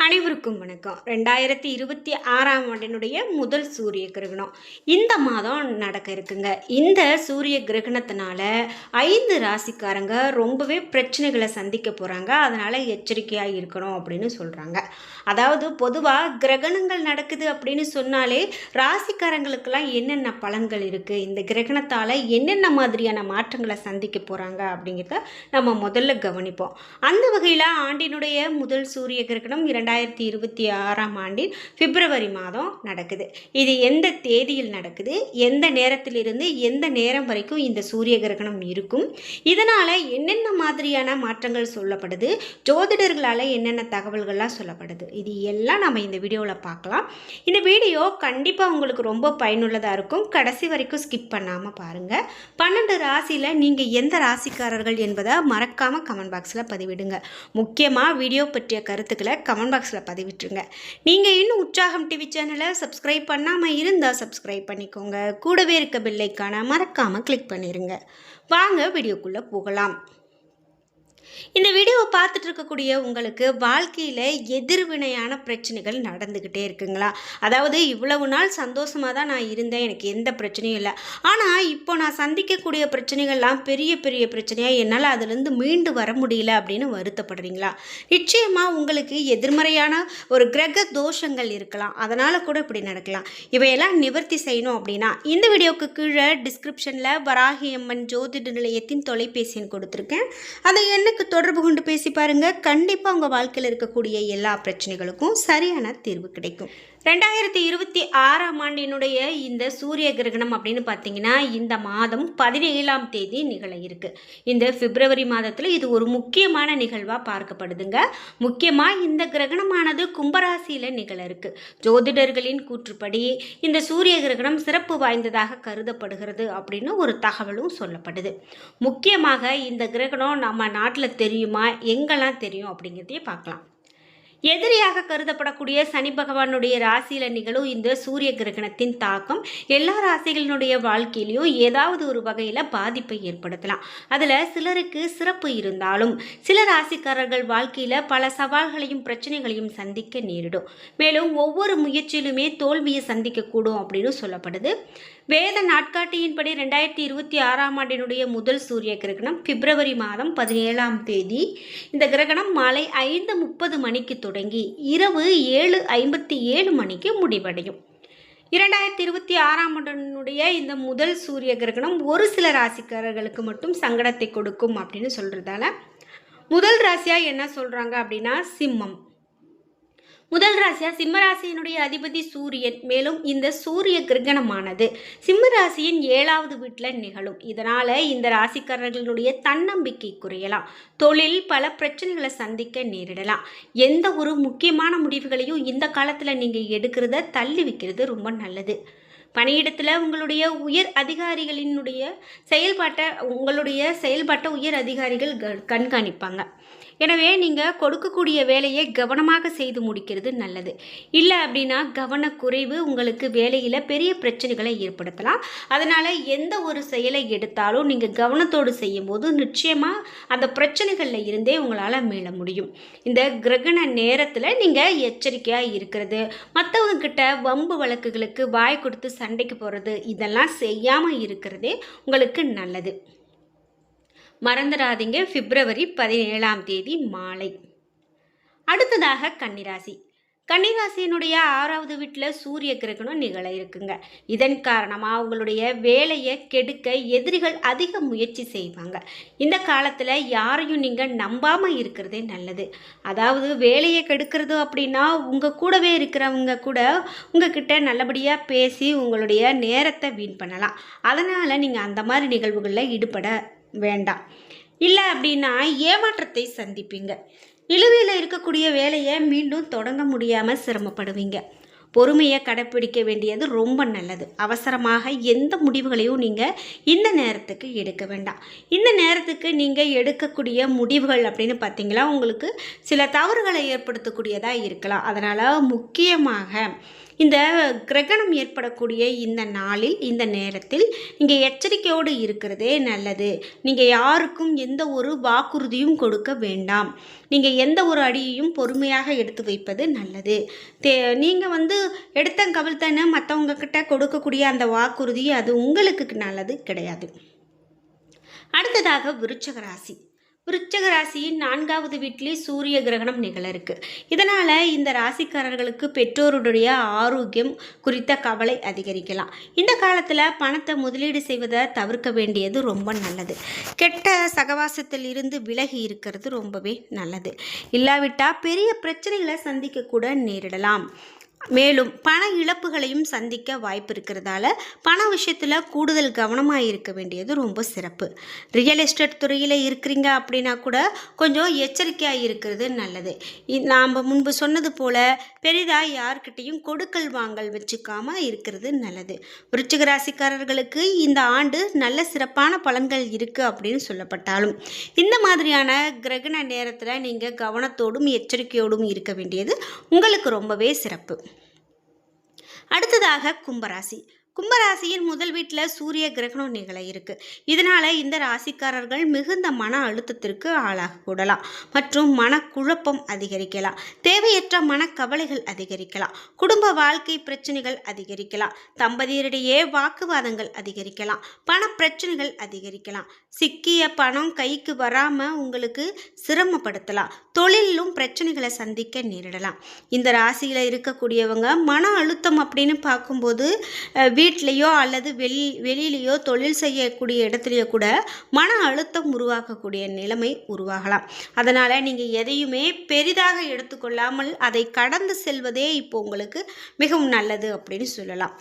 அனைவருக்கும் வணக்கம். 2026ஆம் ஆண்டினுடைய முதல் சூரிய கிரகணம் இந்த மாதம் நடக்க இருக்குங்க. இந்த சூரிய கிரகணத்தினால 5 ராசிக்காரங்க ரொம்பவே பிரச்சனைகளை சந்திக்க போகிறாங்க. அதனால் எச்சரிக்கையாக இருக்கணும் அப்படின்னு சொல்கிறாங்க. அதாவது பொதுவாக கிரகணங்கள் நடக்குது அப்படின்னு சொன்னாலே ராசிக்காரங்களுக்கெல்லாம் என்னென்ன பலன்கள் இருக்குது, இந்த கிரகணத்தால் என்னென்ன மாதிரியான மாற்றங்களை சந்திக்க போகிறாங்க அப்படிங்கிறத நம்ம முதல்ல கவனிப்போம். அந்த வகையில் ஆண்டினுடைய முதல் சூரிய கிரகணம் 2026ஆம் ஆண்டின் பிப்ரவரி மாதம் நடக்குது. இது எந்த தேதியில் நடக்குது, எந்த நேரத்திலிருந்து எந்த நேரம் வரைக்கும் இந்த சூரிய கிரகணம் இருக்கும், இதனால் என்னென்ன மாதிரியான மாற்றங்கள் சொல்லப்படுது, ஜோதிடர்களால் என்னென்ன தகவல்கள்லாம் சொல்லப்படுது, இது எல்லாம் நம்ம இந்த வீடியோவில் பார்க்கலாம். இந்த வீடியோ கண்டிப்பாக உங்களுக்கு ரொம்ப பயனுள்ளதாக இருக்கும். கடைசி வரைக்கும் ஸ்கிப் பண்ணாமல் பாருங்கள். 12 ராசியில் நீங்கள் எந்த ராசிக்காரர்கள் என்பதை மறக்காமல் கமெண்ட் பாக்ஸில் பதிவிடுங்க. முக்கியமாக வீடியோ பற்றிய கருத்துக்களை கமெண்ட் பாக்ஸில் பதிவிட்டுருங்க. நீங்கள் இன்னும் உற்சாகம் டிவி சேனலை சப்ஸ்கிரைப் பண்ணாமல் இருந்தால் சப்ஸ்கிரைப் பண்ணிக்கோங்க. கூடவே இருக்க பெல் ஐகானை மறக்காமல் கிளிக் பண்ணிடுங்க. வாங்க வீடியோக்குள்ளே போகலாம். இந்த வீடியோவை பார்த்துட்டு இருக்கக்கூடிய உங்களுக்கு வாழ்க்கையில் எதிர்வினையான பிரச்சனைகள் நடந்துக்கிட்டே இருக்குங்களா? அதாவது இவ்வளவு நாள் சந்தோஷமாக தான் நான் இருந்தேன், எனக்கு எந்த பிரச்சனையும் இல்லை, ஆனால் இப்போ நான் சந்திக்கக்கூடிய பிரச்சனைகள்லாம் பெரிய பெரிய பிரச்சனையாக என்னால் அதிலிருந்து மீண்டு வர முடியல அப்படின்னு வருத்தப்படுறீங்களா? நிச்சயமாக உங்களுக்கு எதிர்மறையான ஒரு கிரக தோஷங்கள் இருக்கலாம், அதனால் கூட இப்படி நடக்கலாம். இவையெல்லாம் நிவர்த்தி செய்யணும் அப்படின்னா இந்த வீடியோவுக்கு கீழே டிஸ்கிரிப்ஷனில் வராகியம்மன் ஜோதிட நிலையத்தின் தொலைபேசி எண் கொடுத்துருக்கேன். அதை எனக்கு தொடர்பு கொண்டு பேசி பாருங்க. கண்டிப்பாக உங்கள் வாழ்க்கையில் இருக்கக்கூடிய எல்லா பிரச்சனைகளுக்கும் சரியான தீர்வு கிடைக்கும். 2026ஆம் ஆண்டினுடைய இந்த சூரிய கிரகணம் அப்படின்னு பார்த்தீங்கன்னா இந்த மாதம் 17ஆம் தேதி நிகழ இருக்கு. இந்த பிப்ரவரி மாதத்தில் இது ஒரு முக்கியமான நிகழ்வாக பார்க்கப்படுதுங்க. முக்கியமாக இந்த கிரகணமானது கும்பராசியில் நிகழ இருக்கு. ஜோதிடர்களின் கூற்றுப்படி இந்த சூரிய கிரகணம் சிறப்பு வாய்ந்ததாக கருதப்படுகிறது அப்படின்னு ஒரு தகவலும் சொல்லப்படுது. முக்கியமாக இந்த கிரகணம் நம்ம நாட்டில் தெரியுமா, எங்கெல்லாம் தெரியும் அப்படிங்கிறதையே பார்க்கலாம். எதிரியாக கருதப்படக்கூடிய சனி பகவானுடைய ராசியில் நிகழும் இந்த சூரிய கிரகணத்தின் தாக்கம் எல்லா ராசிகளினுடைய வாழ்க்கையிலையும் ஏதாவது ஒரு வகையில் பாதிப்பை ஏற்படுத்தலாம். அதில் சிலருக்கு சிறப்பு இருந்தாலும் சில ராசிக்காரர்கள் வாழ்க்கையில் பல சவால்களையும் பிரச்சனைகளையும் சந்திக்க நேரிடும். மேலும் ஒவ்வொரு முயற்சியிலுமே தோல்வியை சந்திக்கக்கூடும் அப்படின்னு சொல்லப்படுது. வேத நாட்காட்டியின்படி 2026ஆம் ஆண்டினுடைய முதல் சூரிய கிரகணம் பிப்ரவரி மாதம் 17ஆம் தேதி. இந்த கிரகணம் மாலை 5:30 மணிக்கு தொடங்கி இரவு 7:57 மணிக்கு முடிவடையும். 2026ஆம் ஆண்டினுடைய இந்த முதல் சூரிய கிரகணம் ஒரு சில ராசிக்காரர்களுக்கு மட்டும் சங்கடத்தை கொடுக்கும் அப்படின்னு சொல்கிறதால முதல் ராசியாக என்ன சொல்கிறாங்க அப்படின்னா சிம்மம். முதல் ராசியா சிம்மராசியினுடைய அதிபதி சூரியன். மேலும் இந்த சூரிய கிரகணமானது சிம்மராசியின் 7வது வீட்டில் நிகழும். இதனால் இந்த ராசிக்காரர்களுடைய தன்னம்பிக்கை குறையலாம், தொழில் பல பிரச்சனைகளை சந்திக்க நேரிடலாம். எந்த ஒரு முக்கியமான முடிவுகளையும் இந்த காலத்தில் நீங்கள் எடுக்கிறத தள்ளி வைக்கிறது ரொம்ப நல்லது. பணியிடத்தில் உங்களுடைய உயர் அதிகாரிகளினுடைய செயல்பாட்டை உயர் அதிகாரிகள் கண்காணிப்பாங்க. எனவே நீங்கள் கொடுக்கக்கூடிய வேலையை கவனமாக செய்து முடிக்கிறது நல்லது. இல்லை அப்படின்னா கவனக்குறைவு உங்களுக்கு வேலையில் பெரிய பிரச்சனைகளை ஏற்படுத்தலாம். அதனால் எந்த ஒரு செயலை எடுத்தாலும் நீங்கள் கவனத்தோடு செய்யும் போது நிச்சயமாக அந்த பிரச்சனைகளில் இருந்தே உங்களால் மீள முடியும். இந்த கிரகண நேரத்தில் நீங்கள் எச்சரிக்கையாக இருக்கிறது, மற்றவங்கக்கிட்ட வம்பு வழக்குகளுக்கு வாய் கொடுத்து சண்டைக்கு போகிறது, இதெல்லாம் செய்யாமல் இருக்கிறதே உங்களுக்கு நல்லது. மறந்துடாதீங்க. பிப்ரவரி 17ஆம் தேதி மாலை. அடுத்ததாக கன்னிராசி. கன்னிராசியினுடைய 6வது வீட்டில் சூரிய கிரகணம் நிகழ இருக்குங்க. இதன் காரணமாக அவங்களுடைய வேலையை கெடுக்க எதிரிகள் அதிக முயற்சி செய்வாங்க. இந்த காலத்தில் யாரையும் நீங்கள் நம்பாமல் இருக்கிறதே நல்லது. அதாவது வேலையை கெடுக்கிறது அப்படின்னா உங்கள் கூடவே இருக்கிறவங்க கூட உங்ககிட்ட நல்லபடியாக பேசி உங்களுடைய நேரத்தை வீண் பண்ணலாம். அதனால் நீங்கள் அந்த மாதிரி நிகழ்வுகளில் ஈடுபட வேண்டாம். இல்லை அப்படின்னா ஏமாற்றத்தை சந்திப்பீங்க. நிலுவையில் இருக்கக்கூடிய வேலையை மீண்டும் தொடங்க முடியாமல் சிரமப்படுவீங்க. பொறுமையை கடைப்பிடிக்க வேண்டியது ரொம்ப நல்லது. அவசரமாக எந்த முடிவுகளையும் நீங்கள் இந்த நேரத்துக்கு எடுக்க வேண்டாம். இந்த நேரத்துக்கு நீங்கள் எடுக்கக்கூடிய முடிவுகள் அப்படின்னு பார்த்தீங்களா உங்களுக்கு சில தவறுகளை ஏற்படுத்தக்கூடியதாக இருக்கலாம். அதனால் முக்கியமாக இந்த கிரகணம் ஏற்படக்கூடிய இந்த நாளில் இந்த நேரத்தில் நீங்கள் எச்சரிக்கையோடு இருக்கிறதே நல்லது. நீங்கள் யாருக்கும் எந்த ஒரு வாக்குறுதியும் கொடுக்க வேண்டாம். நீங்கள் எந்த ஒரு அடியையும் பொறுமையாக எடுத்து வைப்பது நல்லது. நீங்கள் எடுத்தன் கவிழ்த்தன்னு மற்றவங்க கிட்ட கொடுக்கக்கூடிய அந்த வாக்குறுதி அது உங்களுக்கு நல்லது கிடையாது. அடுத்ததாக விருச்சக ராசி. விருச்சக ராசியின் 4வது வீட்டிலே சூரிய கிரகணம் நிகழ இருக்கு. இதனால் இந்த ராசிக்காரர்களுக்கு பெற்றோருடைய ஆரோக்கியம் குறித்த கவலை அதிகரிக்கலாம். இந்த காலத்தில் பணத்தை முதலீடு செய்வதை தவிர்க்க வேண்டியது ரொம்ப நல்லது. கெட்ட சகவாசத்தில் இருந்து விலகி இருக்கிறது ரொம்பவே நல்லது. இல்லாவிட்டால் பெரிய பிரச்சனைகளை சந்திக்க கூட நேரிடலாம். மேலும் பண இழப்புகளையும் சந்திக்க வாய்ப்பு இருக்கிறதால பண விஷயத்தில் கூடுதல் கவனமாக இருக்க வேண்டியது ரொம்ப சிறப்பு. ரியல் எஸ்டேட் துறையில் இருக்கிறீங்க அப்படின்னா கூட கொஞ்சம் எச்சரிக்கையாக இருக்கிறது நல்லது. நாம் முன்பு சொன்னது போல் பெரிதாக யார்கிட்டையும் கொடுக்கல் வாங்கல் வச்சுக்காமல் இருக்கிறது நல்லது. விருச்சிக ராசிக்காரர்களுக்கு இந்த ஆண்டு நல்ல சிறப்பான பலன்கள் இருக்குது அப்படின்னு சொல்லப்பட்டாலும் இந்த மாதிரியான கிரகண நேரத்தில் நீங்கள் கவனத்தோடும் எச்சரிக்கையோடும் இருக்க வேண்டியது உங்களுக்கு ரொம்பவே சிறப்பு. அடுத்ததாக கும்பராசி. கும்பராசியின் முதல் வீட்டில் சூரிய கிரகணம் நிகழ இருக்கு. இதனால இந்த ராசிக்காரர்கள் மிகுந்த மன அழுத்தத்திற்கு ஆளாகக்கூடலாம் மற்றும் மனக்குழப்பம் அதிகரிக்கலாம். தேவையற்ற மனக்கவலைகள் அதிகரிக்கலாம். குடும்ப வாழ்க்கை பிரச்சனைகள் அதிகரிக்கலாம். தம்பதியரிடையே வாக்குவாதங்கள் அதிகரிக்கலாம். பண பிரச்சனைகள் அதிகரிக்கலாம். சிக்கிய பணம் கைக்கு வராமல் உங்களுக்கு சிரமப்படுத்தலாம். தொழிலும் பிரச்சனைகளை சந்திக்க நேரிடலாம். இந்த ராசியில் இருக்கக்கூடியவங்க மன அழுத்தம் அப்படின்னு பார்க்கும்போது வீட்லேயோ அல்லது வெளியிலையோ தொழில் செய்யக்கூடிய இடத்துலையோ கூட மன அழுத்தம் உருவாக்கக்கூடிய நிலைமை உருவாகலாம். அதனால் நீங்கள் எதையுமே பெரிதாக எடுத்துக்கொள்ளாமல் அதை கடந்து செல்வதே இப்போ உங்களுக்கு மிகவும் நல்லது அப்படின்னு சொல்லலாம்.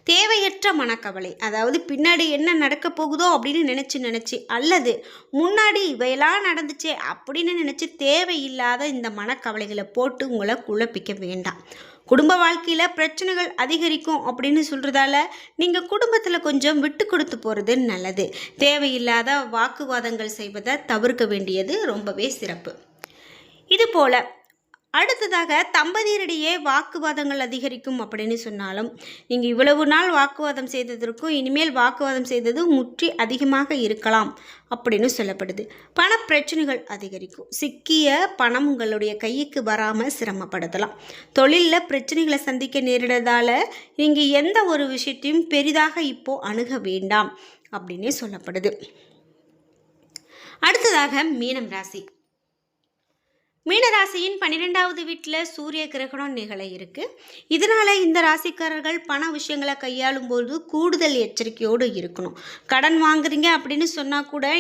தேவையற்ற மனக்கவலை, அதாவது பின்னாடி என்ன நடக்க போகுதோ அப்படின்னு நினச்சி அல்லது முன்னாடி இவையெல்லாம் நடந்துச்சே அப்படின்னு நினச்சி தேவையில்லாத இந்த மனக்கவலைகளை போட்டு உங்களை குழப்பிக்க வேண்டாம். குடும்ப வாழ்க்கையில் பிரச்சனைகள் அதிகரிக்கும் அப்படின்னு சொல்கிறதால நீங்கள் குடும்பத்தில் கொஞ்சம் விட்டு கொடுத்து போகிறது நல்லது. தேவையில்லாத வாக்குவாதங்கள் செய்வதை தவிர்க்க வேண்டியது ரொம்பவே சிறப்பு. இதுபோல் அடுத்ததாக தம்பதியரிடையே வாக்குவாதங்கள் அதிகரிக்கும் அப்படின்னு சொன்னாலும் நீங்கள் இவ்வளவு நாள் வாக்குவாதம் செய்ததற்கும் இனிமேல் வாக்குவாதம் செய்தது முற்றி அதிகமாக இருக்கலாம் அப்படின்னு சொல்லப்படுது. பண பிரச்சனைகள் அதிகரிக்கும். சிக்கிய பணம் உங்களுடைய கைக்கு வராமல் சிரமப்படுத்தலாம். தொழிலில் பிரச்சனைகளை சந்திக்க நேரிடுறதால நீங்கள் எந்த ஒரு விஷயத்தையும் பெரிதாக இப்போது அணுக வேண்டாம் அப்படின்னே சொல்லப்படுது. அடுத்ததாக மீனம் ராசி. மீனராசியின் 12வது வீட்டில் சூரிய கிரகணம் நிகழ இருக்கு. இதனால் இந்த ராசிக்காரர்கள் பண விஷயங்களை கையாளும் போது கூடுதல் எச்சரிக்கையோடு இருக்கணும். கடன் வாங்குறீங்க அப்படின்னு சொன்னால் கூட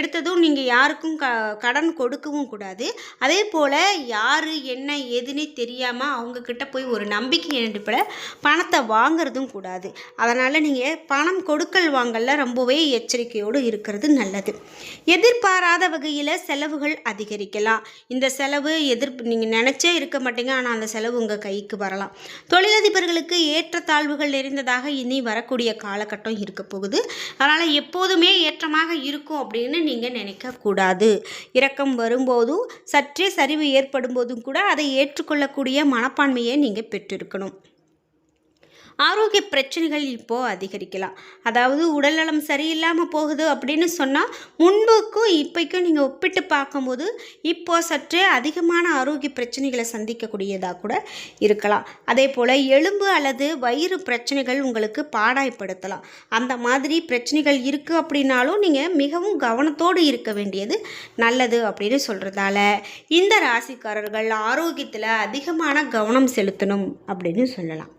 எடுத்ததும் நீங்கள் யாருக்கும் கடன் கொடுக்கவும் கூடாது. அதே போல் யார் என்ன ஏதுன்னு தெரியாமல் அவங்கக்கிட்ட போய் ஒரு நம்பிக்கை அடிப்படையில் பணத்தை வாங்குறதும் கூடாது. அதனால் நீங்கள் பணம் கொடுக்கல் வாங்கல ரொம்பவே எச்சரிக்கையோடு இருக்கிறது நல்லது. எதிர்பாராத வகையில் செலவுகள் அதிகரிக்கலாம். இந்த செலவு நீங்கள் நினச்சே இருக்க மாட்டீங்க, ஆனால் அந்த செலவு உங்கள் கைக்கு வரலாம். தொழிலதிபர்களுக்கு ஏற்றத்தாழ்வுகள் நிறைந்ததாக இனி வரக்கூடிய காலகட்டம் இருக்க போகுது. அதனால் எப்போதுமே ஏற்றமாக இருக்கும் அப்படின்னு நீங்கள் நினைக்கக்கூடாது. இறக்கம் வரும்போதும் சற்றே சரிவு ஏற்படும் போதும் கூட அதை ஏற்றுக்கொள்ளக்கூடிய மனப்பான்மையை நீங்கள் பெற்றிருக்கணும். ஆரோக்கிய பிரச்சனைகள் இப்போது அதிகரிக்கலாம். அதாவது உடல்நலம் சரியில்லாமல் போகுது அப்படின்னு சொன்னால் முன்புக்கும் இப்போக்கும் நீங்கள் ஒப்பிட்டு பார்க்கும்போது இப்போது சற்றே அதிகமான ஆரோக்கிய பிரச்சனைகளை சந்திக்கக்கூடியதாக கூட இருக்கலாம். அதே போல் எலும்பு அல்லது வயிறு பிரச்சனைகள் உங்களுக்கு பாடாய்ப்படுத்தலாம். அந்த மாதிரி பிரச்சனைகள் இருக்குது அப்படின்னாலும் நீங்கள் மிகவும் கவனத்தோடு இருக்க வேண்டியது நல்லது அப்படின்னு சொல்கிறதால இந்த ராசிக்காரர்கள் ஆரோக்கியத்தில் அதிகமான கவனம் செலுத்தணும் அப்படின்னு சொல்லலாம்.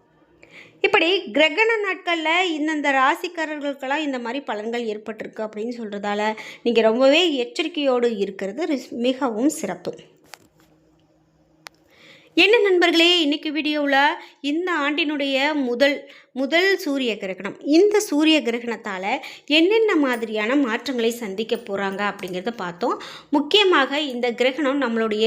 இப்படி கிரகண நாட்களில் இந்தந்த ராசிக்காரர்களுக்கெல்லாம் இந்த மாதிரி பலன்கள் ஏற்பட்டிருக்கு அப்படின்னு சொல்கிறதால நீங்கள் ரொம்பவே எச்சரிக்கையோடு இருக்கிறது மிகவும் சிறப்பு. என்ன நண்பர்களே, இன்றைக்கி வீடியோவில் இந்த ஆண்டினுடைய முதல் முதல் சூரிய கிரகணம். இந்த சூரிய கிரகணத்தால் என்னென்ன மாதிரியான மாற்றங்களை சந்திக்க போகிறாங்க அப்படிங்கிறத பார்த்தோம். முக்கியமாக இந்த கிரகணம் நம்மளுடைய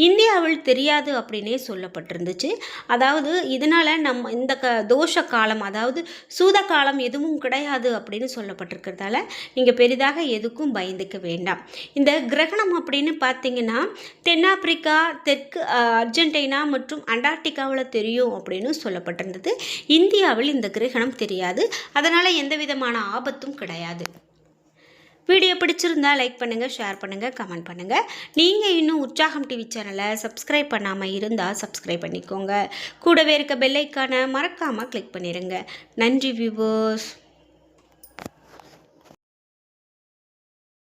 இந்தியாவில் தெரியாது அப்படின்னே சொல்லப்பட்டிருந்துச்சு. அதாவது இதனால் நம்ம இந்த தோஷ காலம், அதாவது சூத காலம் எதுவும் கிடையாது அப்படின்னு சொல்லப்பட்டிருக்கிறதால நீங்கள் பெரிதாக எதுக்கும் பயந்துக்க வேண்டாம். இந்த கிரகணம் அப்படின்னு பார்த்தீங்கன்னா தென்னாப்பிரிக்கா, தெற்கு அர்ஜென்டினா மற்றும் அண்டார்டிகாவில் தெரியும் அப்படின்னு சொல்லப்பட்டிருந்தது. இந்தியாவில் இந்த கிரகணம் தெரியாது, அதனால் எந்த விதமான ஆபத்தும் கிடையாது. வீடியோ பிடிச்சிருந்தா லைக் பண்ணுங்கள், ஷேர் பண்ணுங்கள், கமெண்ட் பண்ணுங்கள். நீங்கள் இன்னும் உற்சாகம் டிவி சேனலை சப்ஸ்கிரைப் பண்ணாமல் இருந்தால் சப்ஸ்கிரைப் பண்ணிக்கோங்க. கூடவே இருக்க பெல் ஐக்கானை மறக்காமல் கிளிக் பண்ணிடுங்க. நன்றி வியூவர்ஸ்.